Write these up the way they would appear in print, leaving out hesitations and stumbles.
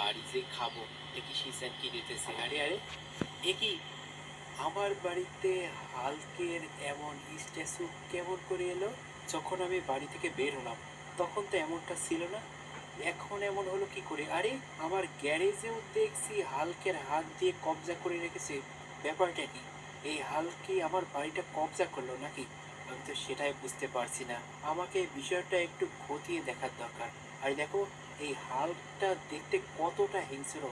বাড়ি যে খাবো দেখি সিজন কি দিতেছে। আরে আরে এ কি আমার বাড়িতে হাল্কের এমন স্ট্যাচু কেমন করে এলো? যখন আমি বাড়ি থেকে বের হলাম তখন তো এমনটা ছিল না, এখন এমন হলো কি করে? আরে আমার গ্যারেজেও দেখছি হাল্কের হাত দিয়ে কবজা করে রেখেছে। ব্যাপারটা কি? এই হাল্ক কি আমার বাড়িটা কবজা করলো নাকি? আমি তো সেটাই বুঝতে পারছি না। আমাকে এই বিষয়টা একটু খতিয়ে দেখার দরকার। আর দেখো, এই হাল্কটা দেখতে কতটা হিংস্র,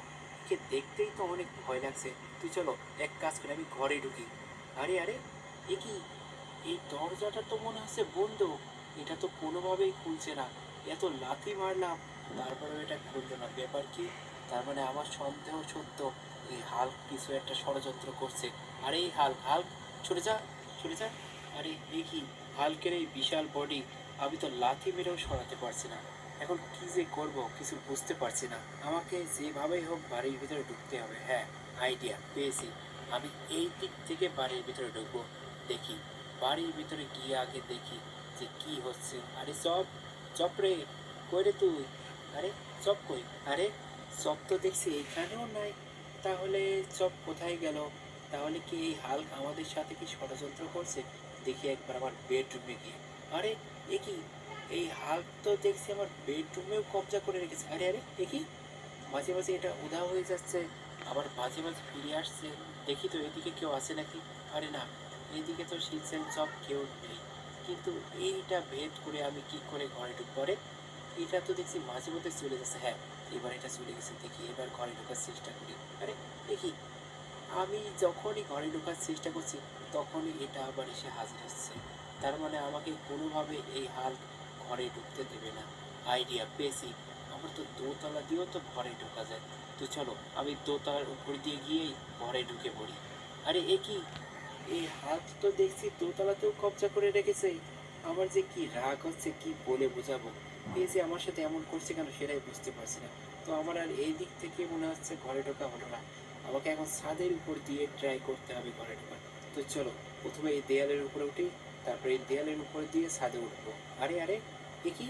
কে দেখতেই তো অনেক ভয় লাগছে। তুই চলো এক কাজ করে আমি ঘরে ঢুকি। আরে আরে এ কি? এই দরজাটা তো মনে হচ্ছে বন্ধ, এটা তো কোনোভাবেই খুলছে না। এত লাথি মারলাম তারপরেও এটা খুললো না, ব্যাপার কি? তার মানে আমার সন্দেহ সত্য, এই হাল্ক কিছু একটা ষড়যন্ত্র করছে। আরে এই হাল্ক, হাল্ক সরে যা, সরে যা। আরে এ কি? হাল্কের এই বিশাল বডি আমি তো লাথি মেরেও সরাতে পারছি না। এখন কি যে করব কিছু বুঝতে পারছি না। আমাকে যেভাবেই হোক বাড়ির ভিতরে ঢুকতে হবে। হ্যাঁ, আইডিয়া পেয়েছি। আমি এই দিক থেকে বাড়ির ভিতরে ঢুকবো। দেখি, বাড়ির ভিতরে গিয়ে আগে দেখি যে কি হচ্ছে। আরে চপ, চপ রে, কই রে তুই? আরে চপ কই? আরে চপ তো দেখছি এখানেও নাই। তাহলে চপ কোথায় গেল? তাহলে কি এই হাল্ক আমাদের সাথে কি ষড়যন্ত্র করছে? দেখি একবার আমার বেডরুমে গিয়ে। আরে এ কি? এই হাল্ক তো দেখছি আমার বেডরুমেও কবজা করে রেখেছে। আরে আরে এ কি? মাঝে মাঝে এটা উধাও হয়ে যাচ্ছে, আবার মাঝে মাঝে ফিরে আসছে। দেখি তো এদিকে কেউ আছে নাকি। আরে না, এদিকে তো শিলসেন সব কেউ নেই। কিন্তু এইটা ভেদ করে আমি কি করে ঘরে ঢুকবো? আরে এটা তো দেখছি মাঝে মধ্যে চলে যাচ্ছে। হ্যাঁ, এবার এটা চলে গেছে। দেখি এবার ঘরে ঢোকার চেষ্টা করি। আরে দেখি, আমি যখনই ঘরে ঢোকার চেষ্টা করছি তখনই এটা আবার এসে হাজির হচ্ছে। তার মানে আমাকে কোনোভাবে এই হাল ঘরে ঢুকতে দেবে না। আইডিয়া পেয়েছি, আমার তো দোতলা দিয়েও তো ঘরে ঢোকা যায়। তো চলো আমি দোতলার উপর দিয়ে গিয়েই ঘরে ঢুকে পড়ি। আরে এ কি? এই হাত তো দেখছি দোতলাতেও কবজা করে রেখেছে। আমার যে কি রাগ হচ্ছে কি বলে বোঝাবো। এই যে আমার সাথে এমন করছে কেন সেটাই বুঝতে পারছি না। তো আমার আর এই দিক থেকে মনে হচ্ছে ঘরে ঢোকা হলো না, আমাকে এখন ছাদের উপর দিয়ে ট্রাই করতে হবে ঘরে ঢোকার। তো চলো প্রথমে এই দেয়ালের উপরে উঠি, তারপরে এই দেয়ালের উপর দিয়ে ছাদে উঠবো। আরে আরে এ কি?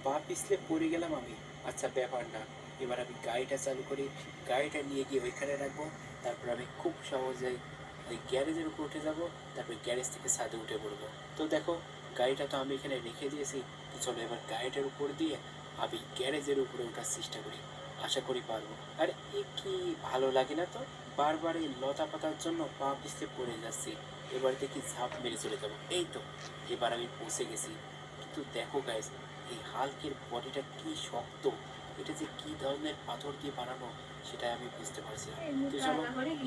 পা পিছলে পড়ে গেলাম আমি। আচ্ছা ব্যাপার না, এবার আমি গাড়িটা চালু করি, গাড়িটা নিয়ে গিয়ে ওইখানে রাখবো। তারপর আমি খুব সহজেই ওই গ্যারেজের উপর উঠে যাব, তারপরে গ্যারেজ থেকে ছাদে উঠে পড়বো। তো দেখো, গাড়িটা তো আমি এখানে রেখে দিয়েছি। তো চলো এবার গাড়িটার উপর দিয়ে আমি গ্যারেজের উপরে ওঠার চেষ্টা করি, আশা করি পারবো। আর এ কি ভালো লাগে না তো, বারবার এই লতা পাতার জন্য পা পিছলে পড়ে যাচ্ছি। এবার দেখি ঝাঁপ মেরে চলে যাবো। এই তো, এবার আমি পৌঁছে গেছি। কিন্তু দেখো গাইস, এই হাল্কের বডিটা কি শক্ত, এটা যে কি ধরনের পাথর দিয়ে বানানো সেটা আমি বুঝতে পারছি না। তো চলো,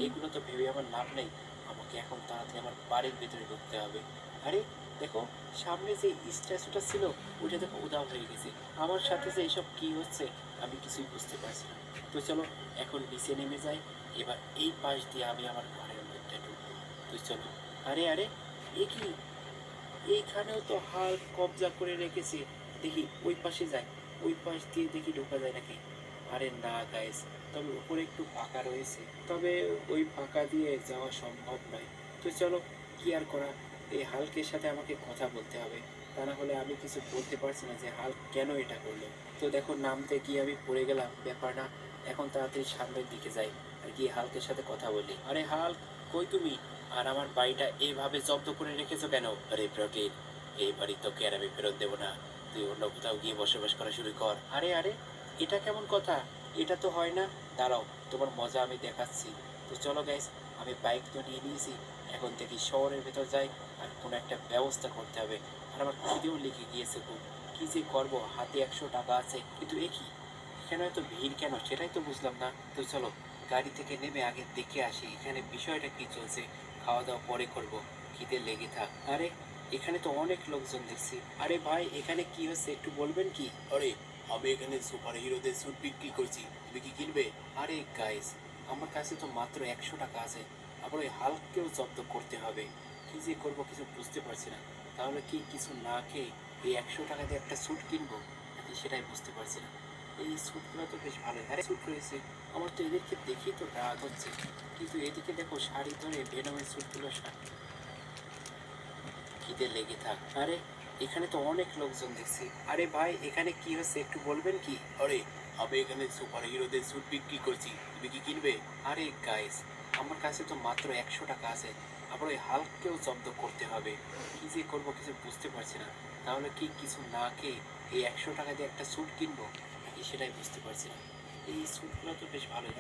এগুলো তো ভেবে আমার লাভ নেই, আমাকে এখন তাড়াতাড়ি আমার বাড়ির ভেতরে ঢুকতে হবে। আরে দেখো, সামনে যে স্ট্যাচুটা ছিল ওইটা দেখো উধাও হয়ে গেছে। আমার সাথে যে এইসব কি হচ্ছে আমি কিছুই বুঝতে পারছি না। তো চলো এখন নিচে নেমে যাই, এবার এই পাশ দিয়ে আমি আমার ঘরের মধ্যে ঢুকবো। তো চলো। আরে আরে এ কি? এইখানেও তো হাল কবজা করে রেখেছে। দেখি ওই পাশে যাই, ওই পাশ দিয়ে দেখি ঢোকা যায় নাকি। আরে না গাইস, তবে উপরে একটু ফাঁকা রয়েছে, তবে ওই ফাঁকা দিয়ে যাওয়া সম্ভব নয়। তো চলো, কি আর করা, এই হাল্কের সাথে আমাকে কথা বলতে হবে, তা না হলে আমি কিছু বলতে পারছি না যে হাল্ক কেন এটা করলো। তো দেখো নামতে গিয়ে আমি পড়ে গেলাম, ব্যাপার না, এখন তাড়াতাড়ি সামনের দিকে যাই আর গিয়ে হাল্কের সাথে কথা বলি। আরে হাল্ক, কই তুমি? আর আমার বাড়িটা এইভাবে জব্দ করে রেখেছো কেন? আরে প্রোটিন, এই বাড়ি তোকে আর আমি ফেরত দেবো না, তুই অন্য কোথাও গিয়ে বসবাস করা শুরু কর। আরে আরে এটা কেমন কথা? এটা তো হয় না। দাঁড়াও, তোমার মজা আমি দেখাচ্ছি। তো চলো গাইস, আমি বাইক তো নিয়ে নিয়েছি, এখন থেকে শহরের ভেতর যাই আর কোনো একটা ব্যবস্থা করতে হবে। আর আমার খিদেও লেগে গিয়েছে খুব, কি যে করবো, হাতে 100 টাকা আছে, কিন্তু এ কি, এখানে এত ভিড় কেন সেটাই তো বুঝলাম না। তো চলো গাড়ি থেকে নেমে আগে দেখে আসি এখানে বিষয়টা কি চলছে, খাওয়া দাওয়া পরে করব, খিদে লেগে থাক। আরে এখানে তো অনেক লোকজন দেখছি। আরে ভাই এখানে কি হচ্ছে একটু বলবেন কি? আরে আমি এখানে সুপার হিরোদের স্যুট বিক্রি করছি, তুমি কি কিনবে? আরে গাইস, আমার কাছে তো মাত্র 100 টাকা আছে, আবার ওই হাল্ককেও জব্দ করতে হবে। কি যে করবো কিছু বুঝতে পারছি না। তাহলে কি কিছু না খেয়ে এই 100 টাকা দিয়ে একটা স্যুট কিনবো নাকি সেটাই বুঝতে পারছি না। এই স্যুটগুলো তো বেশ ভালোই, আরে স্যুট রয়েছে। আমার তো এদেরকে দেখেই তো রাগ হচ্ছে, কিন্তু এদিকে দেখো শাড়ি ধরে ভেনমের স্যুটগুলো খিদে লেগে থাক। আরে এখানে তো অনেক লোকজন দেখছি। আরে ভাই এখানে কি হচ্ছে একটু বলবেন কি? আরে আমি এখানে সুপার হিরোদের স্যুট বিক্রি করছি, তুমি কি কিনবে? আরে গাইস, আমার কাছে তো মাত্র 100 টাকা আছে, আবার ওই হাল্ককেও জব্দ করতে হবে। কি যে করবো কিছু বুঝতে পারছি না। তাহলে কি কিছু না খেয়ে এই 100 টাকা দিয়ে একটা স্যুট কিনবো নাকি সেটাই বুঝতে পারছি না। এই স্যুটগুলো তো বেশ ভালোই।